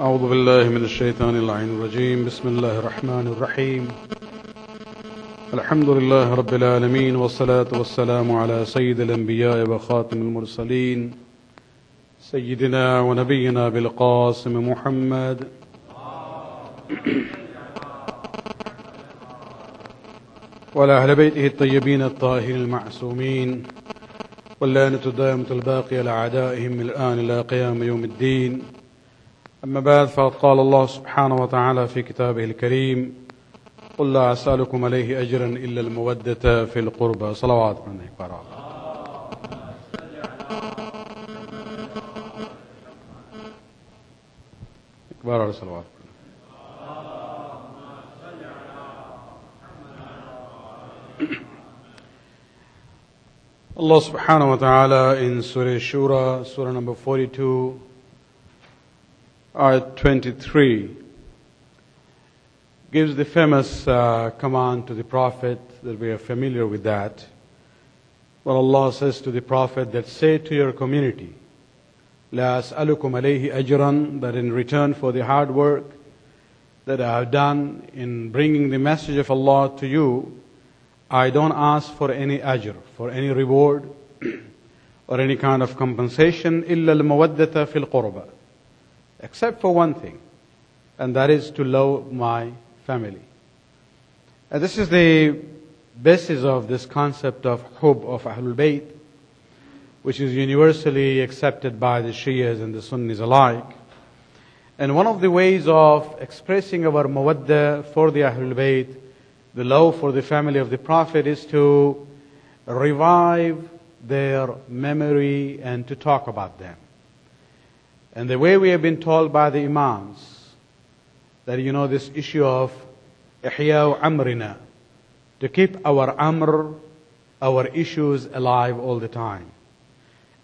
أعوذ بالله من الشيطان اللعين الرجيم بسم الله الرحمن الرحيم الحمد لله رب العالمين والصلاة والسلام على سيد الأنبياء وخاتم المرسلين سيدنا ونبينا بالقاسم محمد وعلى أهل بيته الطيبين الطاهرين المعصومين واللعنة الدائمة الباقية على أعدائهم من الآن إلى قيام يوم الدين. أما بعد، فقد قال الله سبحانه وتعالى في كتابه الكريم: قل لا أسألكم عليه أجرا إلا المودة في القربى. صلوات عليك وعلى إكبار صلوات. Allah subhanahu wa ta'ala in Surah Shura, Surah number 42, Ayat 23, gives the famous command to the Prophet that we are familiar with that. Well, Allah says to the Prophet that say to your community, La as'alukum alayhi ajran, that in return for the hard work that I have done in bringing the message of Allah to you, I don't ask for any ajr, for any reward or any kind of compensation, illa al-mawaddata fil qurba, except for one thing, and that is to love my family. And this is the basis of this concept of hub of Ahlul Bayt, which is universally accepted by the Shias and the Sunnis alike. And one of the ways of expressing our mawadda for the Ahlul Bayt, the love for the family of the Prophet, is to revive their memory and to talk about them. And the way we have been told by the Imams, that this issue of Ihya'u Amrina, to keep our Amr, our issues alive all the time.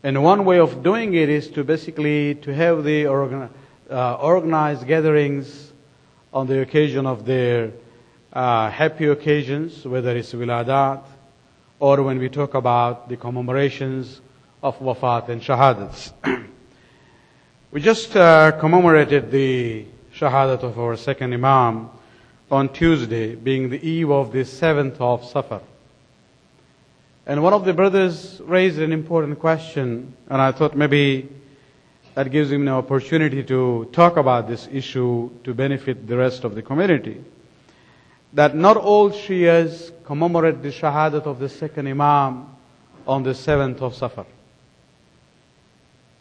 And one way of doing it is to basically to have the organized gatherings on the occasion of their happy occasions, whether it's wiladat or when we talk about the commemorations of wafat and shahadats. We just commemorated the shahadat of our second Imam on Tuesday, being the eve of the 7th of Safar. And one of the brothers raised an important question, and I thought maybe that gives him an opportunity to talk about this issue to benefit the rest of the community. That not all Shias commemorate the shahadat of the second Imam on the 7th of Safar.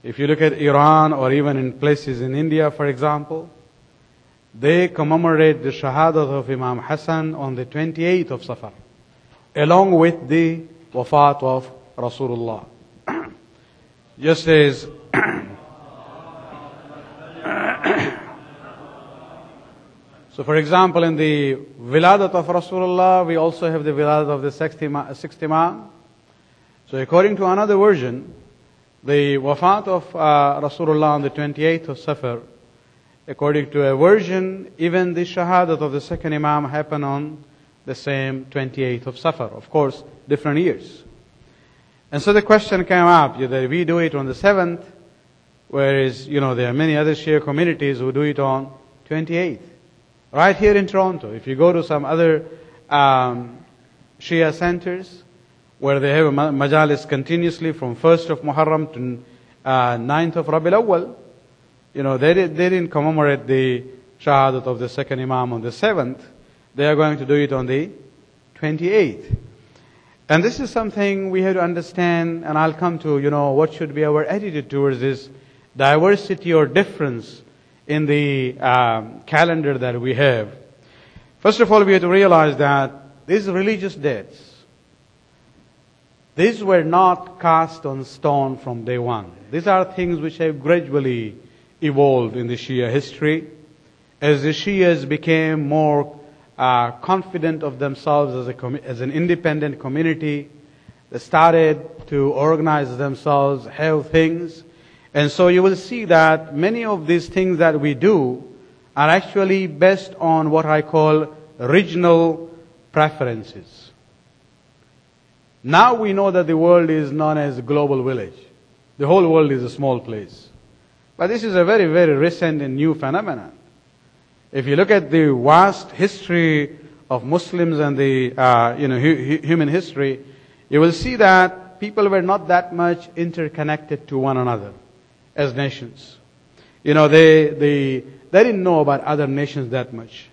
If you look at Iran or even in places in India, for example, they commemorate the shahadat of Imam Hassan on the 28th of Safar, along with the wafat of Rasulullah. Just as so, for example, in the wiladat of Rasulullah, we also have the wiladat of the sixth Imam. So according to another version, the wafat of Rasulullah on the 28th of Safar, according to a version, even the shahadat of the second Imam happened on the same 28th of Safar. Of course, different years. And so the question came up that we do it on the 7th, whereas, there are many other Shia communities who do it on 28th. Right here in Toronto, if you go to some other Shia centers where they have a majalis continuously from 1st of Muharram to 9th of Rabiul Awwal, they didn't commemorate the shahadat of the second Imam on the 7th. They are going to do it on the 28th. And this is something we have to understand, and I'll come to, what should be our attitude towards this diversity or difference in the calendar that we have. First of all, we have to realize that these religious dates, these were not cast on stone from day one. These are things which have gradually evolved in the Shia history. As the Shias became more confident of themselves as an independent community, they started to organize themselves, have things. And so you will see that many of these things that we do are actually based on what I call regional preferences. Now we know that the world is known as a global village. The whole world is a small place. But this is a very, very recent and new phenomenon. If you look at the vast history of Muslims and the human history, you will see that people were not that much interconnected to one another as nations. They didn't know about other nations that much.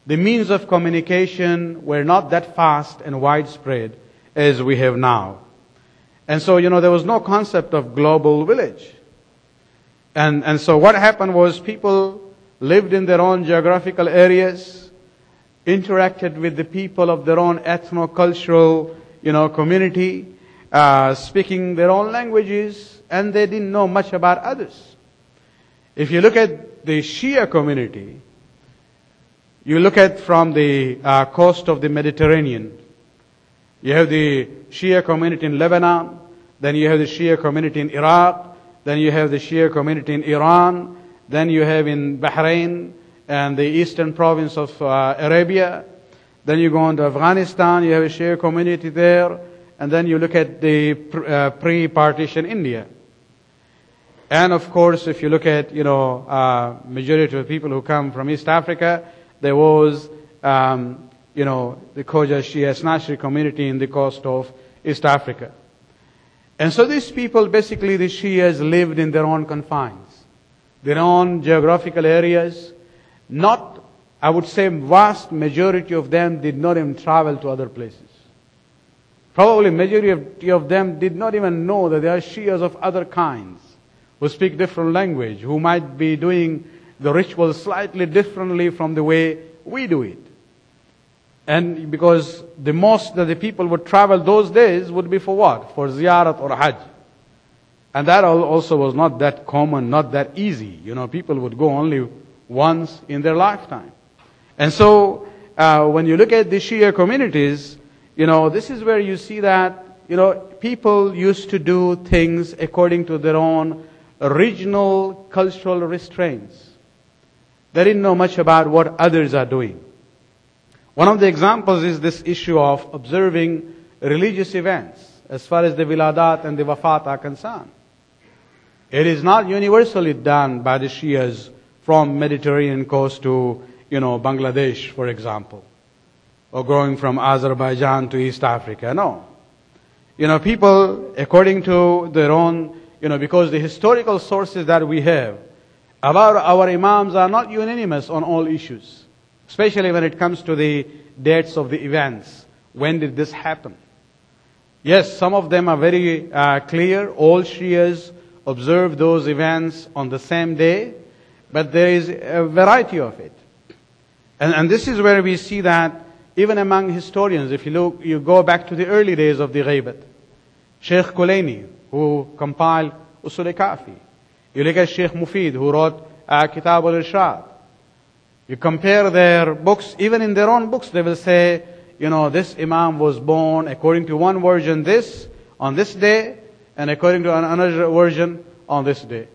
The means of communication were not that fast and widespread as we have now. And so, there was no concept of global village. And so what happened was people lived in their own geographical areas, interacted with the people of their own ethno-cultural, community, speaking their own languages, and they didn't know much about others. If you look at the Shia community, you look at from the coast of the Mediterranean, you have the Shia community in Lebanon, then you have the Shia community in Iraq, then you have the Shia community in Iran, then you have in Bahrain and the eastern province of Arabia, then you go into Afghanistan, you have a Shia community there, and then you look at the pre-partition India. And of course, if you look at, majority of people who come from East Africa, there was, the Khoja Shia Snashri community in the coast of East Africa. And so these people, basically the Shias, lived in their own confines, their own geographical areas. Not, I would say, vast majority of them did not even travel to other places. Probably majority of them did not even know that there are Shias of other kinds who speak different language, who might be doing the rituals slightly differently from the way we do it. And because the most that the people would travel those days would be for what? For ziyarat or hajj. And that also was not that common, not that easy. People would go only once in their lifetime. And so, when you look at the Shia communities, this is where you see that, people used to do things according to their own regional cultural restraints. They didn't know much about what others are doing. One of the examples is this issue of observing religious events as far as the wiladat and the wafat are concerned. It is not universally done by the Shias from Mediterranean coast to, Bangladesh, for example, or going from Azerbaijan to East Africa. No. People, according to their own, because the historical sources that we have about our imams are not unanimous on all issues. Especially when it comes to the dates of the events. When did this happen? Yes, some of them are very clear. All Shias observe those events on the same day. But there is a variety of it. And this is where we see that even among historians, if you go back to the early days of the Ghaibat, Sheikh Kulaini, who compiled Usul Kafi. You look at Sheikh Mufid, who wrote Kitab al-Irshad. You compare their books, even in their own books, they will say, this Imam was born according to one version on this day, and according to another version on this day.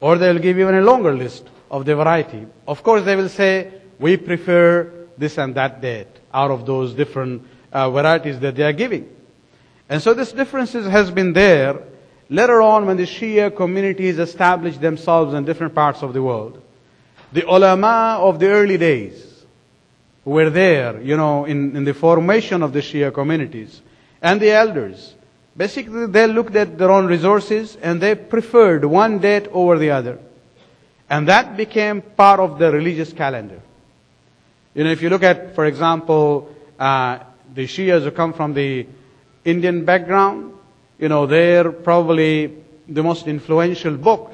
Or they will give even a longer list of the variety. Of course, they will say, we prefer this and that date out of those different varieties that they are giving. And so this differences has been there. Later on, when the Shia communities established themselves in different parts of the world, the ulama of the early days who were there, in the formation of the Shia communities, and the elders, basically they looked at their own resources and they preferred one date over the other. And that became part of the religious calendar. If you look at, for example, the Shias who come from the Indian background, they're probably the most influential book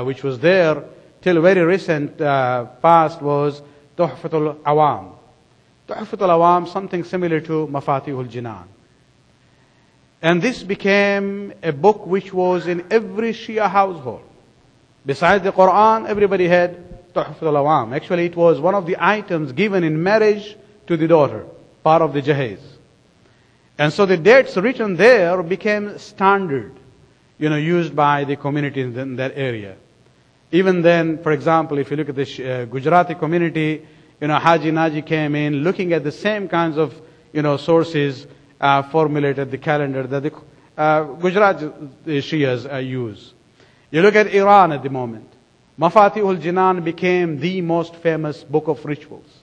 which was there till very recent past was Tuhfatul Awam. Tuhfatul Awam, something similar to Mafatihul Jinan. And this became a book which was in every Shia household. Besides the Quran, everybody had Tuhfatul Awam. Actually, it was one of the items given in marriage to the daughter, part of the Jahiz. And so the dates written there became standard, used by the community in that area. Even then, for example, if you look at the Gujarati community, Haji Naji came in looking at the same kinds of, sources, formulated the calendar that the Gujarati Shias use. You look at Iran at the moment. Mafatihul Jinan became the most famous book of rituals.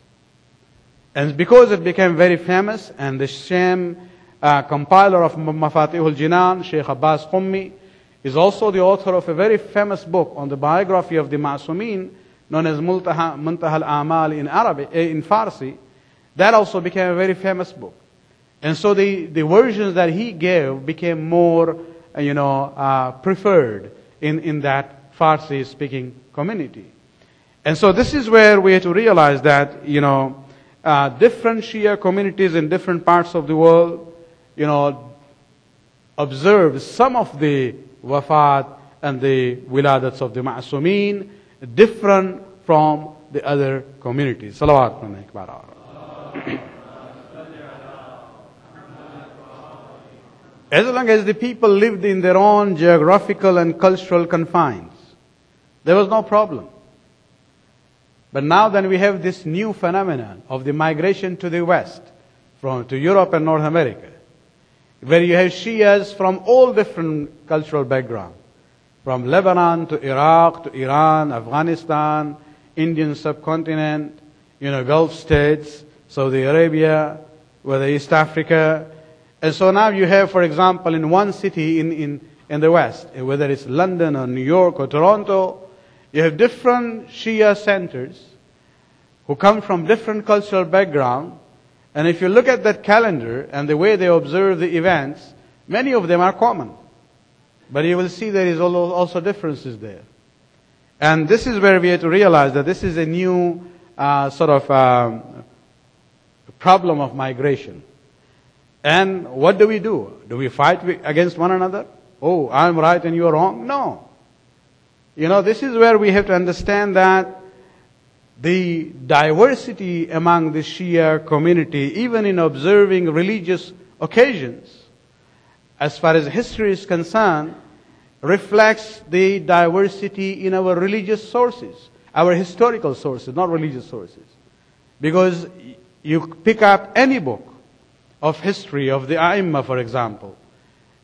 And because it became very famous, and the same compiler of Mafatihul Jinan, Sheikh Abbas Qummi, is also the author of a very famous book on the biography of the Ma'sumin, known as Muntaha al-Amal in Arabic, in Farsi. That also became a very famous book. And so the versions that he gave became more, preferred in that Farsi-speaking community. And so this is where we have to realize that, different Shia communities in different parts of the world, observe some of the wafat and the wiladats of the ma'sumin different from the other communities. Salawat alayhi. As long as the people lived in their own geographical and cultural confines, there was no problem. But now then we have this new phenomenon of the migration to the West, to Europe and North America, where you have Shias from all different cultural backgrounds, from Lebanon to Iraq to Iran, Afghanistan, Indian subcontinent, Gulf states, Saudi Arabia, whether East Africa. And so now you have, for example, in one city in the West, whether it's London or New York or Toronto, you have different Shia centers who come from different cultural backgrounds. And if you look at that calendar and the way they observe the events, many of them are common. But you will see there is also differences there. And this is where we have to realize that this is a new problem of migration. And what do? Do we fight against one another? Oh, I'm right and you're wrong? No. This is where we have to understand that the diversity among the Shia community, even in observing religious occasions, as far as history is concerned, reflects the diversity in our religious sources, our historical sources, not religious sources. Because you pick up any book of history of the A'imma, for example,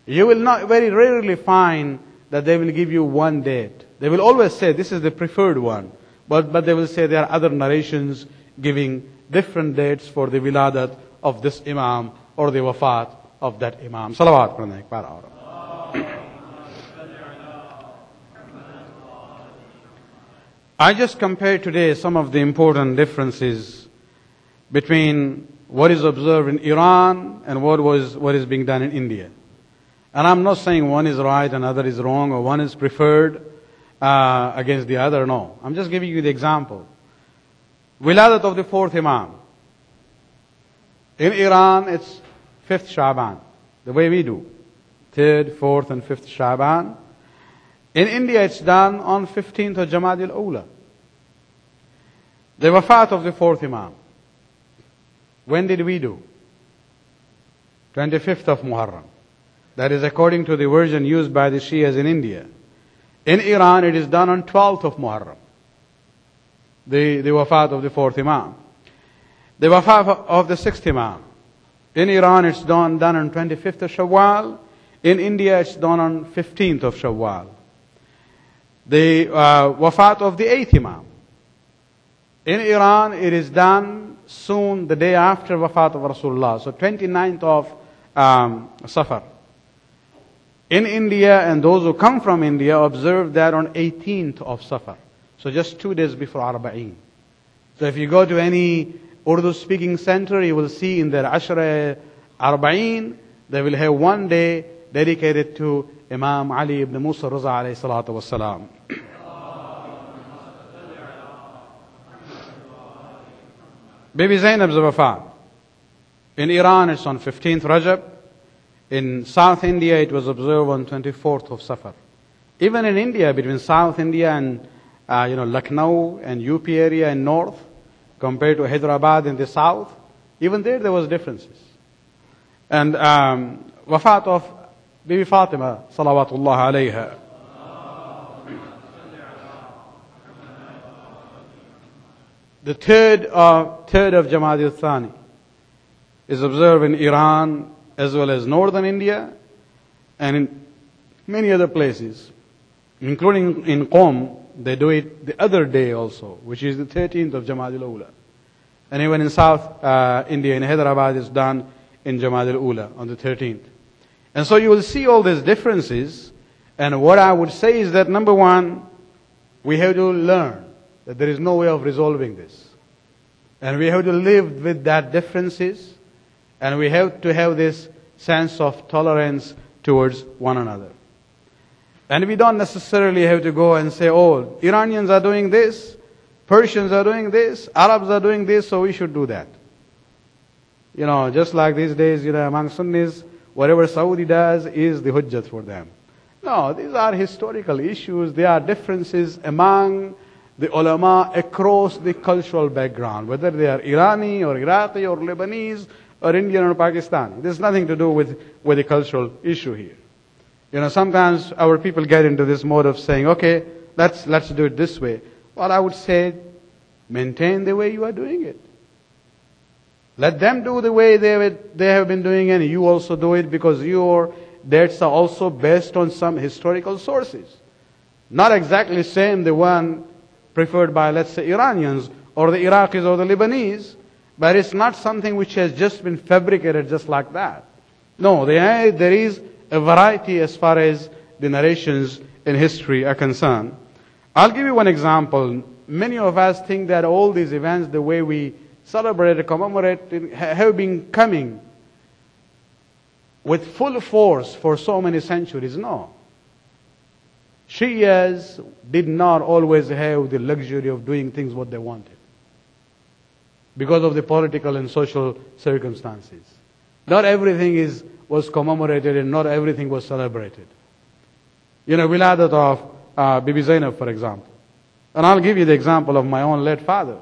you will not very rarely find that they will give you one date. They will always say this is the preferred one, but they will say there are other narrations giving different dates for the wiladat of this Imam or the wafat of that Imam. Salawat. I just compared today some of the important differences between what is observed in Iran and what is being done in India. And I'm not saying one is right and other is wrong, or one is preferred against the other. No. I'm just giving you the example. Wiladat of the fourth Imam. In Iran, it's 5th Shaban, the way we do. 3rd, 4th, and 5th Shaban. In India, it's done on 15th of Jamad al-Ula. The wafat of the fourth Imam. When did we do? 25th of Muharram. That is according to the version used by the Shias in India. In Iran, it is done on 12th of Muharram. The wafat of the fourth Imam. The wafat of the sixth Imam. In Iran, it's done on 25th of Shawwal. In India, it's done on 15th of Shawwal. The wafat of the eighth Imam. In Iran, it is done soon, the day after wafat of Rasulullah. So 29th of Safar. In India, and those who come from India observe that on 18th of Safar. So just 2 days before Arba'een. So if you go to any Urdu speaking center, you will see in their Ashra Arba'een, they will have one day dedicated to Imam Ali ibn Musa Raza alayhi salatu wassalam. Baby Zainab's wafat. In Iran, it's on 15th Rajab. In South India, it was observed on 24th of Safar. Even in India, between South India and Lucknow and UP area in north, compared to Hyderabad in the south, even there was differences. And wafat of Bibi Fatima, salawatullah alayha. The third of Jamad al-Thani is observed in Iran as well as northern India and in many other places. Including in Qom, they do it the other day also, which is the 13th of Jamad al-Ula. And even in South India, in Hyderabad, it's done in Jamad al-Ula on the 13th. And so you will see all these differences. And what I would say is that, number one, we have to learn that there is no way of resolving this. And we have to live with that differences. And we have to have this sense of tolerance towards one another. And we don't necessarily have to go and say, oh, Iranians are doing this, Persians are doing this, Arabs are doing this, so we should do that. You know, just like these days, you know, among Sunnis, whatever Saudi does is the Hujjat for them. No, these are historical issues. There are differences among the ulama across the cultural background, whether they are Irani or Iraqi or Lebanese or Indian or Pakistani. There's nothing to do with the cultural issue here. You know, sometimes our people get into this mode of saying, okay, let's do it this way. Well, I would say, maintain the way you are doing it. Let them do the way they have been doing it, and you also do it, because your dates are also based on some historical sources. Not exactly same the one preferred by, let's say, Iranians or the Iraqis or the Lebanese, but it's not something which has just been fabricated just like that. No, there is a variety as far as the narrations in history are concerned. I'll give you one example. Many of us think that all these events, the way we celebrate and commemorate, have been coming with full force for so many centuries. No. Shias did not always have the luxury of doing things what they wanted because of the political and social circumstances. Not everything was commemorated and not everything was celebrated. You know, Wiladat of Bibi Zainab, for example. And I'll give you the example of my own late father.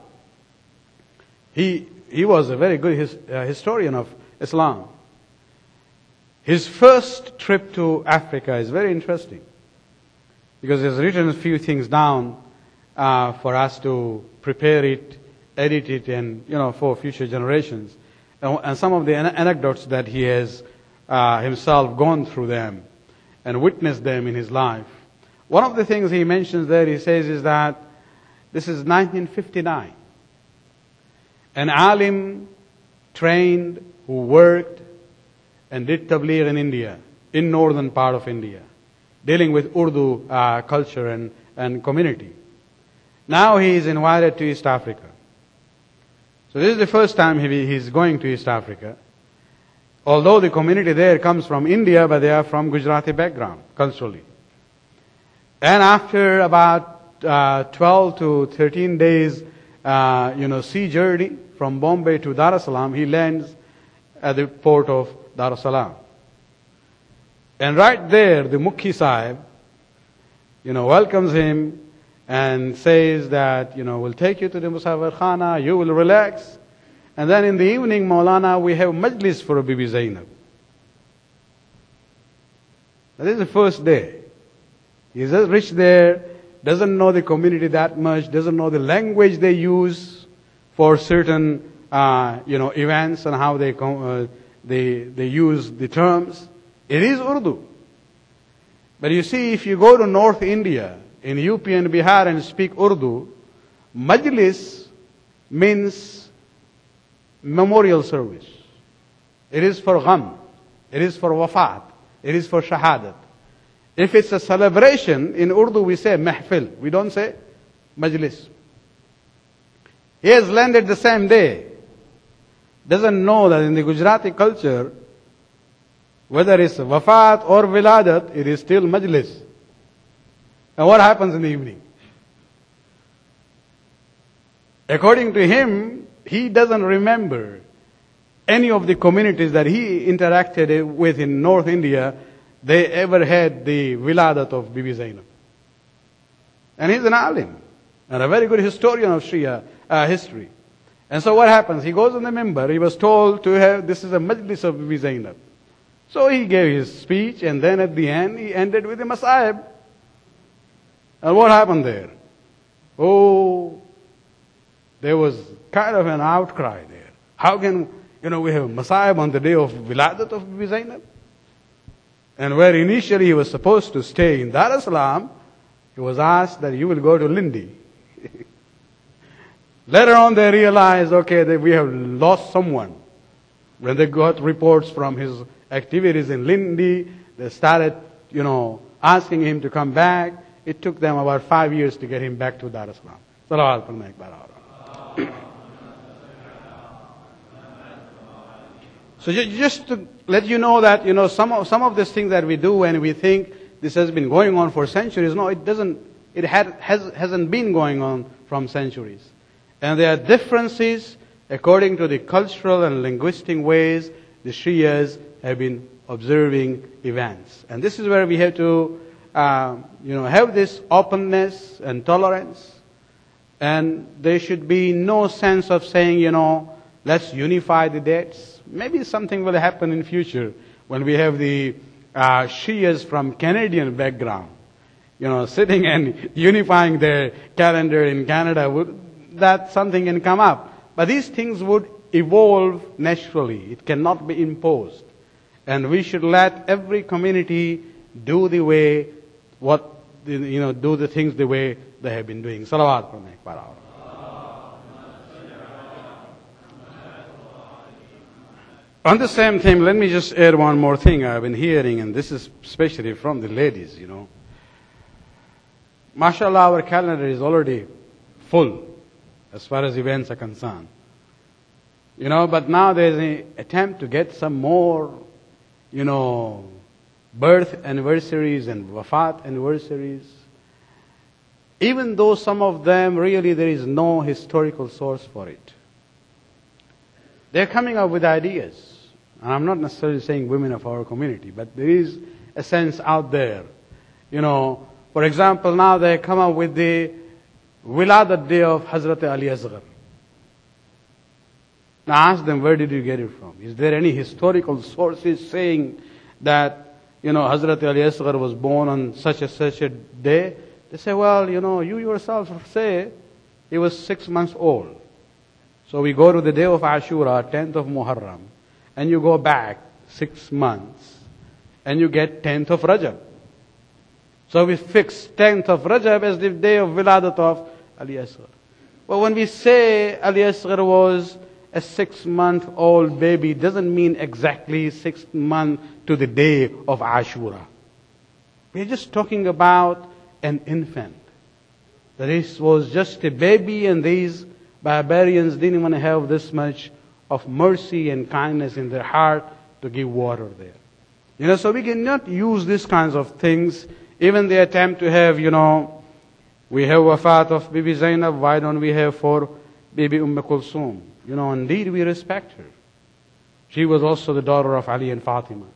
He was a very good historian of Islam. His first trip to Africa is very interesting, because he has written a few things down for us to prepare it, edit it, and, you know, for future generations. And some of the anecdotes that he has himself gone through them and witnessed them in his life. One of the things he mentions there, he says, is that this is 1959. An alim trained who worked and did tabligh in India, in northern part of India, dealing with Urdu culture and community. Now he is invited to East Africa. So this is the first time he's going to East Africa. Although the community there comes from India, but they are from Gujarati background, culturally. And after about 12 to 13 days, sea journey from Bombay to Dar es Salaam, he lands at the port of Dar es Salaam. And right there, the Mukhi Sahib, welcomes him and says that, we'll take you to the Musafir Khana, you will relax. And then in the evening, Maulana, we have majlis for Bibi Zainab. That is the first day. He just reached there, doesn't know the community that much, doesn't know the language they use for certain, events and how they use the terms. It is Urdu. But you see, if you go to North India, in UP and Bihar, and speak Urdu, majlis means memorial service. It is for gham. It is for wafat. It is for shahadat. If it's a celebration, in Urdu we say mahfil. We don't say majlis. He has landed the same day. Doesn't know that in the Gujarati culture, whether it's wafat or wiladat, it is still majlis. And what happens in the evening? According to him, he doesn't remember any of the communities that he interacted with in North India, they ever had the wiladat of Bibi Zainab. And he's an alim, and a very good historian of Shia history. And so what happens? He goes on the minbar, he was told to have, this is a majlis of Bibi Zainab. So he gave his speech, and then at the end, he ended with a masayib. And what happened there? Oh, there was kind of an outcry there. How can, we have masayib on the day of wiladat of Bibi Zainab? And where initially he was supposed to stay in Dar es Salaam, He was asked that you will go to Lindi. Later on they realized, okay, that we have lost someone. When they got reports from his activities in Lindi, they started, asking him to come back. It took them about 5 years to get him back to Dar es Salaam. Salawat purna ek baar aur. So just to let you know that, some of these things that we do and we think this has been going on for centuries. No, it doesn't. It hasn't been going on from centuries. And there are differences according to the cultural and linguistic ways the Shias have been observing events. And this is where we have to, have this openness and tolerance. And there should be no sense of saying, let's unify the dates. Maybe something will happen in future when we have the Shias from Canadian background, sitting and unifying their calendar in Canada. That something can come up. But these things would evolve naturally. It cannot be imposed. And we should let every community do the way, do the things the way they have been doing. Salawat purna ek baar aur. On the same thing, let me just add one more thing I've been hearing, and this is especially from the ladies, MashaAllah, our calendar is already full as far as events are concerned. But now there's an attempt to get some more, birth anniversaries and wafat anniversaries. Even though some of them really there is no historical source for it. They're coming up with ideas. And I'm not necessarily saying women of our community, but there is a sense out there. For example, now they come up with the Wiladat day of Hazrat Ali Asghar. Now ask them, where did you get it from? Is there any historical sources saying that, Hazrat Ali Asghar was born on such a day? They say, well, you yourself say he was 6 months old. So we go to the day of Ashura, 10th of Muharram, and you go back 6 months, and you get 10th of Rajab. So we fix 10th of Rajab as the day of Wiladat of Ali Asghar. But when we say Ali Asghar was a 6-month-old baby, doesn't mean exactly 6 months to the day of Ashura. We're just talking about an infant. That this was just a baby, and these barbarians didn't even have this much of mercy and kindness in their heart to give water there. So we cannot use these kinds of things. Even the attempt to have, we have wafat of Bibi Zainab, why don't we have for Bibi Kulsum? Indeed we respect her. She was also the daughter of Ali and Fatima.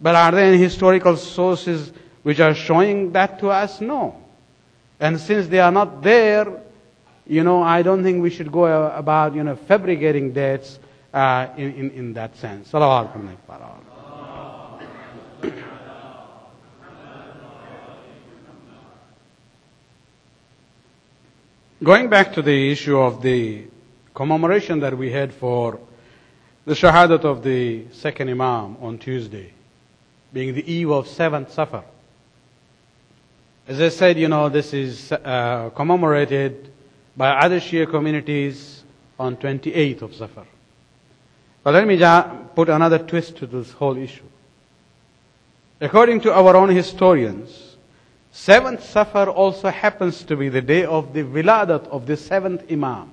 But are there any historical sources which are showing that to us? No. And since they are not there, I don't think we should go about, fabricating dates in that sense. Salawat purna ek baar aur. Going back to the issue of the commemoration that we had for the Shahadat of the second Imam on Tuesday, being the eve of 7th Safar. As I said, this is commemorated by other Shia communities on 28th of Safar. But let me put another twist to this whole issue. According to our own historians, 7th Safar also happens to be the day of the Wiladat of the 7th Imam.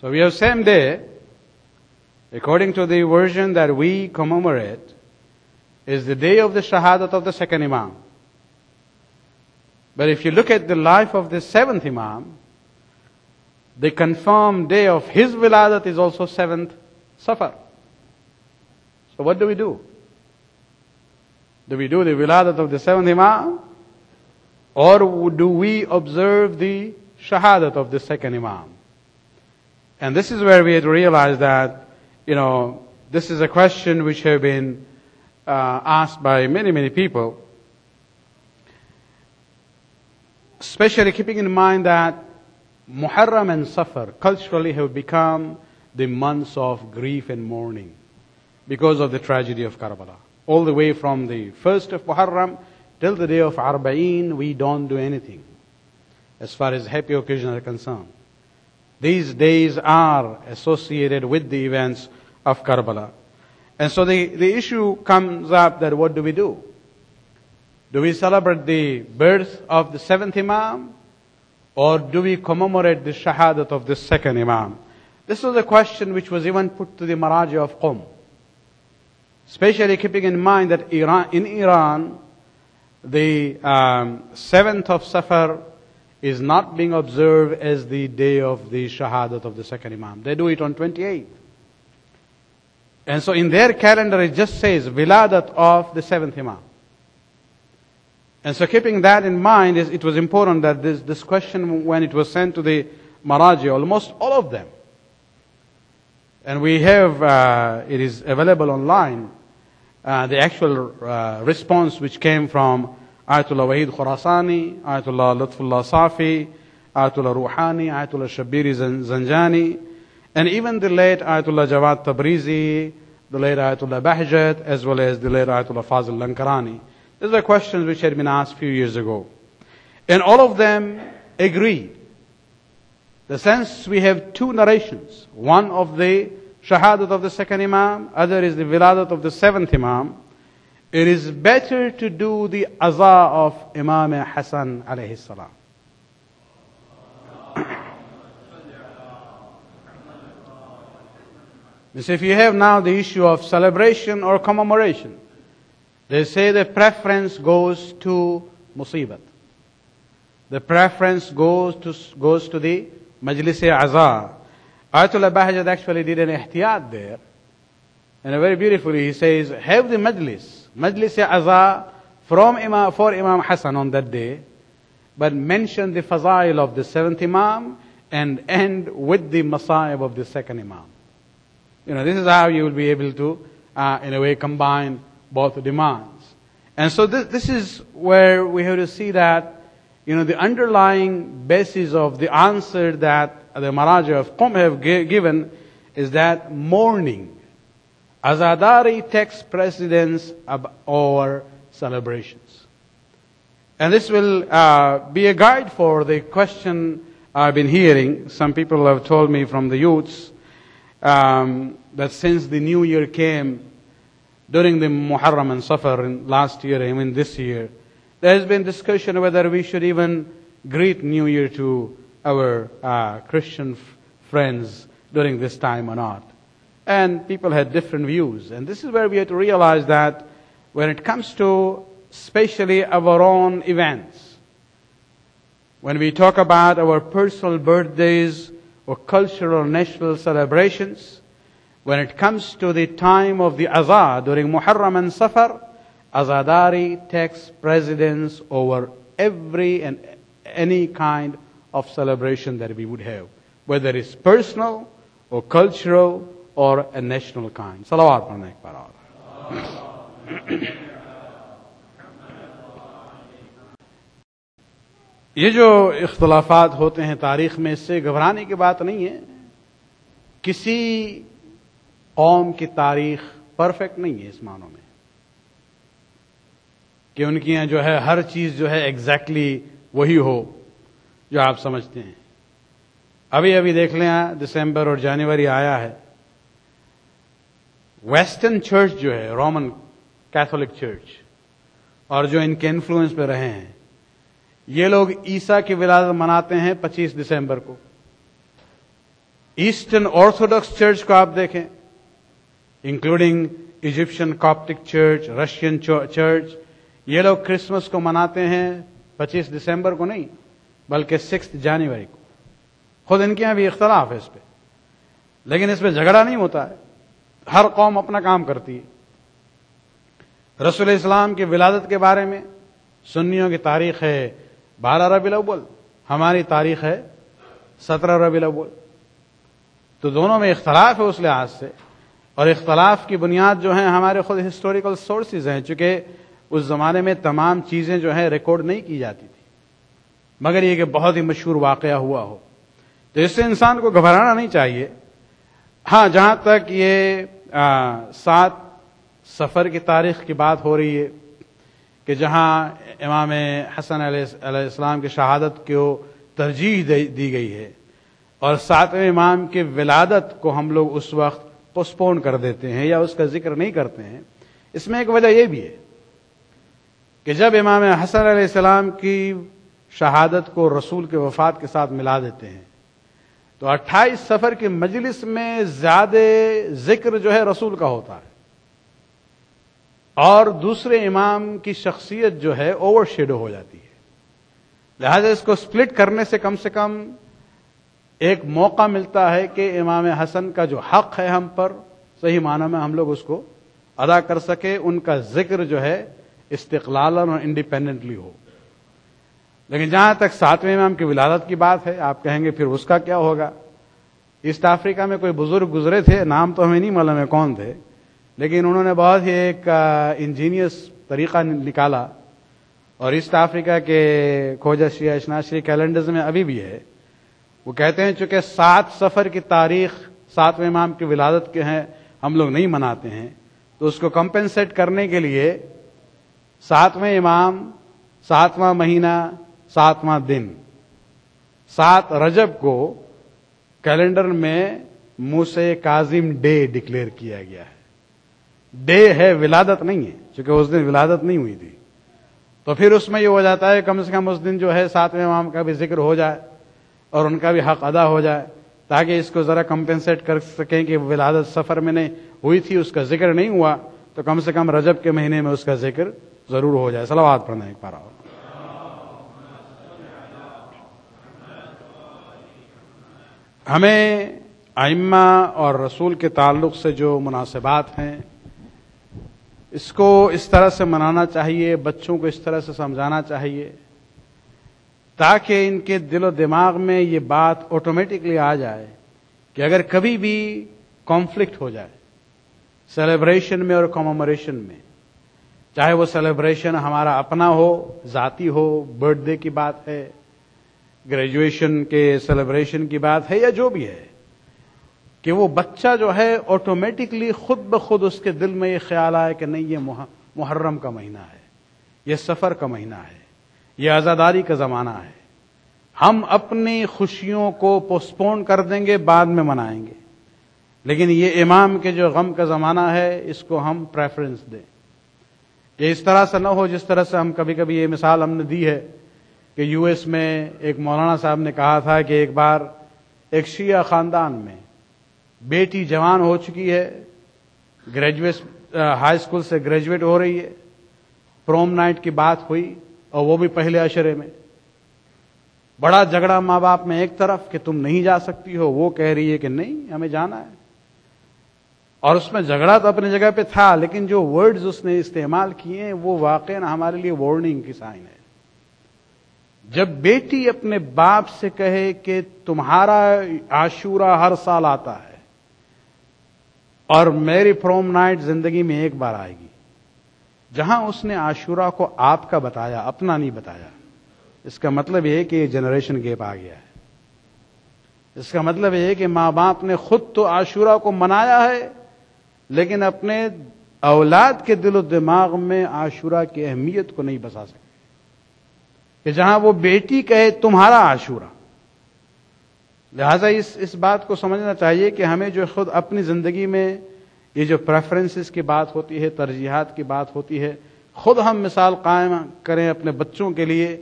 So we have same day, according to the version that we commemorate, is the day of the Shahadat of the second Imam. But if you look at the life of the 7th Imam, the confirmed day of his Wiladat is also 7th Safar. So what do we do? Do we do the Wiladat of the 7th Imam? Or do we observe the Shahadat of the second Imam? And this is where we had to realize that, this is a question which have been asked by many, many people. Especially keeping in mind that Muharram and Safar culturally have become the months of grief and mourning because of the tragedy of Karbala. all the way from the 1st of Muharram till the day of Arba'een, we don't do anything as far as happy occasions are concerned. These days are associated with the events of Karbala. And so the issue comes up that what do we do? Do we celebrate the birth of the 7th Imam? Or do we commemorate the shahadat of the 2nd Imam? This was a question which was even put to the Maraji of Qum. Especially keeping in mind that in Iran, the 7th of Safar is not being observed as the day of the shahadat of the 2nd Imam. They do it on 28th. And so in their calendar it just says Wiladat of the 7th Imam. And so keeping that in mind, it was important that this question, when it was sent to the Maraji, almost all of them, and we have, it is available online, the actual response which came from Ayatollah Wahid Khurasani, Ayatollah Lutfullah Safi, Ayatollah Ruhani, Ayatollah Shabiri Zanjani, and even the late Ayatollah Jawad Tabrizi, the late Ayatollah Bahjat, as well as the late Ayatollah Fazil Lankarani. These were questions which had been asked a few years ago. And all of them agree. The sense we have two narrations. One of the shahadat of the 2nd Imam, other is the wiladat of the 7th Imam. It is better to do the aza of Imam Hassan alayhi salam. So if you have now the issue of celebration or commemoration, they say the preference goes to musibat. The preference goes to the majlis-e-aza. Ayatollah Bahjat actually did an ihtiyat there. And very beautifully he says, have the majlis-e-aza for Imam Hassan on that day, but mention the fazail of the 7th Imam and end with the masaib of the 2nd Imam. This is how you will be able to, in a way, combine both demands. And so this is where we have to see that, the underlying basis of the answer that the Maraji of Qum have given is that mourning, azadari takes precedence over celebrations. And this will be a guide for the question I've been hearing. Some people have told me from the youths that since the new year came, during the Muharram and Safar last year, even this year, there has been discussion whether we should even greet New Year to our Christian friends during this time or not. And people had different views. And this is where we have to realize that when it comes to especially our own events, when we talk about our personal birthdays or cultural national celebrations, when it comes to the time of the Azah during Muharram and Safar, Azadari takes precedence over every and any kind of celebration that we would have, whether it's personal or cultural or a national kind. Salawat padne ek baar aur. ये जो इख्तिलाफात होते हैं तारीख में, इससे घबराने की बात नहीं है. किसी कौम की तारीख परफेक्ट नहीं है इस मानों में कि उनकी यहाँ जो है हर चीज जो है एग्जैक्टली वही हो जो आप समझते हैं. अभी अभी देख लें, दिसंबर और जनवरी आया है. वेस्टर्न चर्च जो है, रोमन कैथोलिक चर्च, और जो इनके इन्फ्लुएंस पे रहे हैं, ये लोग ईसा की विलादत मनाते हैं 25 दिसंबर को. ईस्टर्न ऑर्थोडॉक्स चर्च को आप देखें, including Egyptian Coptic church, Russian church, ये लोग क्रिसमस को मनाते हैं 25 दिसंबर को नहीं, बल्कि 6 जनवरी को. खुद इनके यहां भी इख्तलाफ है इस पे, लेकिन इस पे झगड़ा नहीं होता है. हर कौम अपना काम करती है. रसूल इस्लाम की विलादत के बारे में सुन्नियों की तारीख है 12 रबीउल अव्वल, हमारी तारीख है 17 रबीउल अव्वल. तो दोनों में इख्तलाफ है उस लिहाज से, और इख्तलाफ की बुनियाद जो है हमारे खुद हिस्टोरिकल सोर्सेज हैं, चूंकि उस जमाने में तमाम चीजें जो है रिकॉर्ड नहीं की जाती थी, मगर ये कि बहुत ही मशहूर वाकया हुआ हो, तो इससे इंसान को घबराना नहीं चाहिए. हाँ, जहां तक ये 7 سفر کی تاریخ کی بات ہو رہی ہے کہ جہاں امام حسن علیہ السلام کی شہادت کو ترجیح دی گئی ہے، اور ساتویں امام کی ولادت کو ہم لوگ اس وقت پوسٹپون کر دیتے ہیں یا اس کا ذکر نہیں کرتے ہیں، اس میں ایک وجہ یہ بھی ہے کہ جب امام حسن علیہ السلام کی شہادت کو رسول کے وفات کے ساتھ ملا دیتے ہیں تو 28 سفر کی مجلس میں زیادہ ذکر جو ہے رسول کا ہوتا ہے، اور دوسرے امام کی شخصیت جو ہے اوور شیڈو ہو جاتی ہے، لہذا اس کو سپلٹ کرنے سے کم ایک موقع ملتا ہے کہ امام حسن کا جو حق ہے ہم پر صحیح معنی میں ہم لوگ اس کو ادا کر سکے، ان کا ذکر جو ہے استقلالاً اور انڈیپینڈنٹلی ہو۔ لیکن جہاں تک ساتویں امام کی ولادت کی بات ہے، آپ کہیں گے پھر اس کا کیا ہوگا؟ ایسٹ افریقہ میں کوئی بزرگ گزرے تھے، نام تو ہمیں نہیں معلوم ہے کون تھے، لیکن انہوں نے بہت ہی ایک انجینئس طریقہ نکالا، اور ایسٹ افریقہ کے کھوجہ شیعہ اشناشری کیلنڈرز میں ابھی بھی ہے۔ وہ کہتے ہیں چونکہ 7 سفر کی تاریخ ساتویں امام کی ولادت کے ہیں، ہم لوگ نہیں مناتے ہیں، تو اس کو کمپنسیٹ کرنے کے لیے 7ویں امام، 7واں مہینہ، 7واں دن، 7 رجب کو کیلنڈر میں موسیٰ کاظم ڈے ڈکلیئر کیا گیا ہے۔ ڈے ہے، ولادت نہیں ہے، چونکہ اس دن ولادت نہیں ہوئی تھی، تو پھر اس میں یہ ہو جاتا ہے کم سے کم اس دن جو ہے 7ویں امام کا بھی ذکر ہو جائے اور ان کا بھی حق ادا ہو جائے، تاکہ اس کو ذرا کمپنسیٹ کر سکیں کہ ولادت سفر میں نے ہوئی تھی، اس کا ذکر نہیں ہوا، تو کم سے کم رجب کے مہینے میں اس کا ذکر ضرور ہو جائے۔ صلوات پڑھنا ایک پارا۔ ہمیں ائمہ اور رسول کے تعلق سے جو مناسبات ہیں اس کو اس طرح سے منانا چاہیے، بچوں کو اس طرح سے سمجھانا چاہیے تاکہ ان کے دل و دماغ میں یہ بات آٹومیٹکلی آ جائے کہ اگر کبھی بھی کانفلکٹ ہو جائے سیلیبریشن میں اور کمیموریشن میں، چاہے وہ سیلیبریشن ہمارا اپنا ہو، ذاتی ہو، برتھ ڈے کی بات ہے، گریجویشن کے سیلیبریشن کی بات ہے، یا جو بھی ہے، کہ وہ بچہ جو ہے آٹومیٹکلی خود بخود اس کے دل میں یہ خیال آئے کہ نہیں، یہ محرم کا مہینہ ہے، یہ سفر کا مہینہ ہے، یہ عزاداری کا زمانہ ہے، ہم اپنی خوشیوں کو پوسٹپون کر دیں گے، بعد میں منائیں گے، لیکن یہ امام کے جو غم کا زمانہ ہے اس کو ہم پریفرنس دیں۔ یہ اس طرح سے نہ ہو جس طرح سے ہم کبھی کبھی یہ مثال ہم نے دی ہے کہ یو ایس میں ایک مولانا صاحب نے کہا تھا کہ ایک بار ایک شیعہ خاندان میں بیٹی جوان ہو چکی ہے، ہائی اسکول سے گریجویٹ ہو رہی ہے، پروم نائٹ کی بات ہوئی اور وہ بھی پہلے عشرے میں، بڑا جھگڑا ماں باپ میں، ایک طرف کہ تم نہیں جا سکتی ہو، وہ کہہ رہی ہے کہ نہیں ہمیں جانا ہے، اور اس میں جھگڑا تو اپنی جگہ پہ تھا، لیکن جو ورڈز اس نے استعمال کیے ہیں وہ واقعاً ہمارے لیے وارننگ کی سائن ہے۔ جب بیٹی اپنے باپ سے کہے کہ تمہارا عاشورہ ہر سال آتا ہے اور میری پروم نائٹ زندگی میں ایک بار آئے گی، جہاں اس نے عاشورہ کو آپ کا بتایا، اپنا نہیں بتایا، اس کا مطلب یہ ہے کہ یہ جنریشن گیپ آ گیا ہے۔ اس کا مطلب یہ ہے کہ ماں باپ نے خود تو عاشورہ کو منایا ہے، لیکن اپنے اولاد کے دل و دماغ میں عاشورہ کی اہمیت کو نہیں بسا سکتے، کہ جہاں وہ بیٹی کہے تمہارا عاشورہ۔ لہذا اس بات کو سمجھنا چاہیے کہ ہمیں جو خود اپنی زندگی میں یہ جو پریفرنسز کی بات ہوتی ہے، ترجیحات کی بات ہوتی ہے، خود ہم مثال قائم کریں اپنے بچوں کے لیے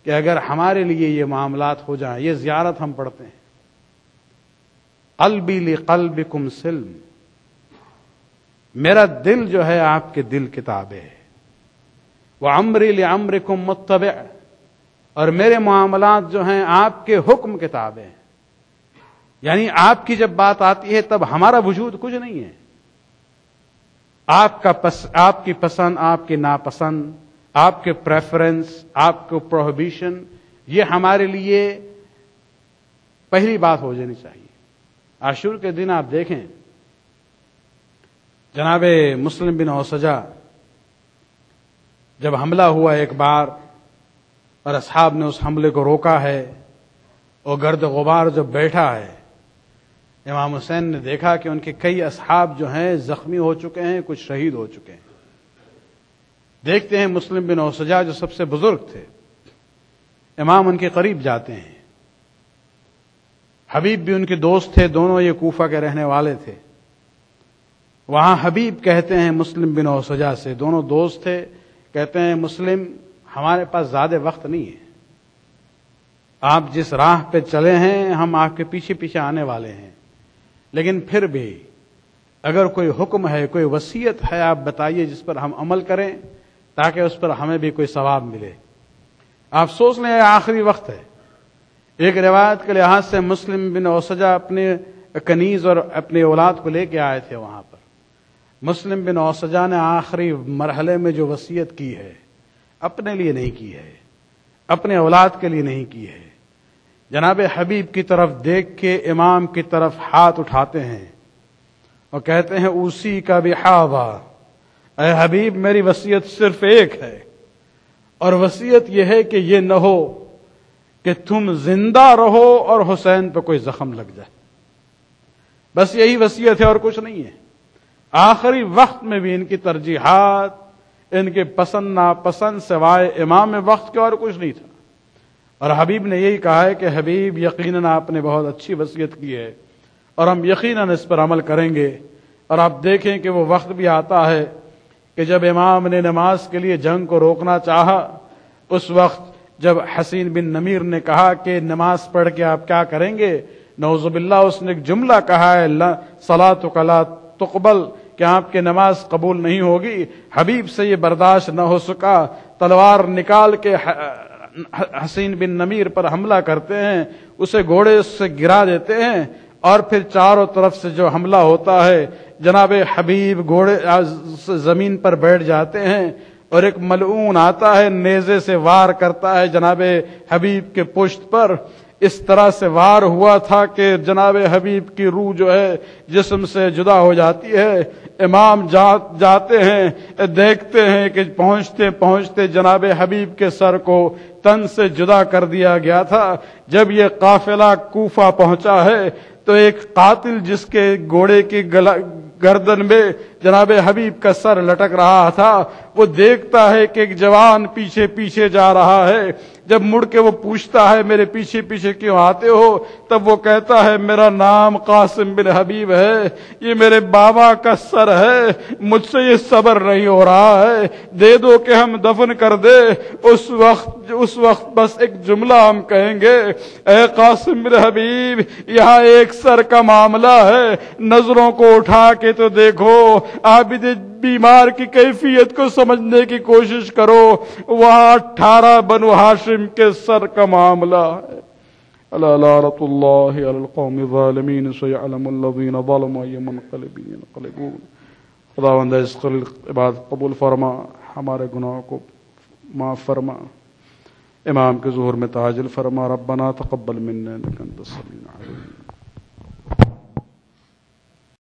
کہ اگر ہمارے لیے یہ معاملات ہو جائیں، یہ زیارت ہم پڑھتے ہیں، قلبی لقلبکم سلم، میرا دل جو ہے آپ کے دل کی تابع ہے، وعمری لعمرکم متبع، اور میرے معاملات جو ہیں آپ کے حکم کے تابع ہیں، یعنی آپ کی جب بات آتی ہے تب ہمارا وجود کچھ نہیں ہے، آپ کی پسند، آپ کی ناپسند، آپ کے پریفرنس، آپ کو پروہیبیشن، یہ ہمارے لیے پہلی بات ہو جانی چاہیے۔ عاشور کے دن آپ دیکھیں، جناب مسلم بن اوسجہ جب حملہ ہوا ایک بار اور اصحاب نے اس حملے کو روکا ہے، اور گرد غبار جب بیٹھا ہے امام حسین نے دیکھا کہ ان کے کئی اصحاب جو ہیں زخمی ہو چکے ہیں، کچھ شہید ہو چکے ہیں۔ دیکھتے ہیں مسلم بن اوسجا جو سب سے بزرگ تھے، امام ان کے قریب جاتے ہیں۔ حبیب بھی ان کے دوست تھے، دونوں یہ کوفہ کے رہنے والے تھے۔ وہاں حبیب کہتے ہیں مسلم بن اوسجا سے، دونوں دوست تھے، کہتے ہیں مسلم ہمارے پاس زیادہ وقت نہیں ہے، آپ جس راہ پہ چلے ہیں ہم آپ کے پیچھے پیچھے آنے والے ہیں، لیکن پھر بھی اگر کوئی حکم ہے، کوئی وصیت ہے، آپ بتائیے جس پر ہم عمل کریں تاکہ اس پر ہمیں بھی کوئی ثواب ملے۔ آپ سوچ لیں آخری وقت ہے۔ ایک روایت کے لحاظ سے مسلم بن اوسجا اپنے کنیز اور اپنی اولاد کو لے کے آئے تھے وہاں پر۔ مسلم بن اوسجا نے آخری مرحلے میں جو وصیت کی ہے اپنے لیے نہیں کی ہے، اپنے اولاد کے لیے نہیں کی ہے۔ جناب حبیب کی طرف دیکھ کے امام کی طرف ہاتھ اٹھاتے ہیں اور کہتے ہیں اوسی کا بحاذا، اے حبیب میری وصیت صرف ایک ہے، اور وصیت یہ ہے کہ یہ نہ ہو کہ تم زندہ رہو اور حسین پہ کوئی زخم لگ جائے، بس یہی وصیت ہے اور کچھ نہیں ہے۔ آخری وقت میں بھی ان کی ترجیحات، ان کے پسند ناپسند سوائے امام وقت کے اور کچھ نہیں تھا۔ اور حبیب نے یہی کہا ہے کہ حبیب یقیناً آپ نے بہت اچھی وصیت کی ہے اور ہم یقیناً اس پر عمل کریں گے۔ اور آپ دیکھیں کہ وہ وقت بھی آتا ہے کہ جب امام نے نماز کے لیے جنگ کو روکنا چاہا، اس وقت جب حسین بن نمیر نے کہا کہ نماز پڑھ کے آپ کیا کریں گے، نعوذ باللہ اس نے ایک جملہ کہا ہے صلاتک لا تقبل، کہ آپ کی نماز قبول نہیں ہوگی۔ حبیب سے یہ برداشت نہ ہو سکا، تلوار نکال کے حسین بن نمیر پر حملہ کرتے ہیں، اسے گھوڑے سے گرا دیتے ہیں، اور پھر چاروں طرف سے جو حملہ ہوتا ہے جناب حبیب گھوڑے زمین پر بیٹھ جاتے ہیں، اور ایک ملعون آتا ہے نیزے سے وار کرتا ہے جناب حبیب کے پشت پر۔ اس طرح سے وار ہوا تھا کہ جناب حبیب کی روح جو ہے جسم سے جدا ہو جاتی ہے۔ امام جاتے ہیں، دیکھتے ہیں کہ پہنچتے پہنچتے جناب حبیب کے سر کو تن سے جدا کر دیا گیا تھا۔ جب یہ قافلہ کوفہ پہنچا ہے تو ایک قاتل جس کے گھوڑے کی گردن میں جناب حبیب کا سر لٹک رہا تھا، وہ دیکھتا ہے کہ ایک جوان پیچھے پیچھے جا رہا ہے۔ جب مڑ کے وہ پوچھتا ہے میرے پیچھے پیچھے کیوں آتے ہو، تب وہ کہتا ہے میرا نام قاسم بن حبیب ہے، یہ میرے بابا کا سر ہے، مجھ سے یہ صبر نہیں ہو رہا ہے، دے دو کہ ہم دفن کر دے۔ اس وقت بس ایک جملہ ہم کہیں گے، اے قاسم بن حبیب یہاں ایک سر کا معاملہ ہے، نظروں کو اٹھا کے تو دیکھو، عابد بیمار کی کیفیت کو سمجھنے کی کوشش کرو، وہاں 18 بنو ہاشم کے سر کا معاملہ ہے۔ الا لعنۃ اللہ علی القوم الظالمین سیعلم الذین ظلموا ای منقلب ینقلبون۔ خداوند اس عبادت قبول فرما، ہمارے گناہوں کو معاف فرما، امام کے ظہور میں تعاجل فرما۔ ربنا تقبل منا انک انت السمیع العلیم۔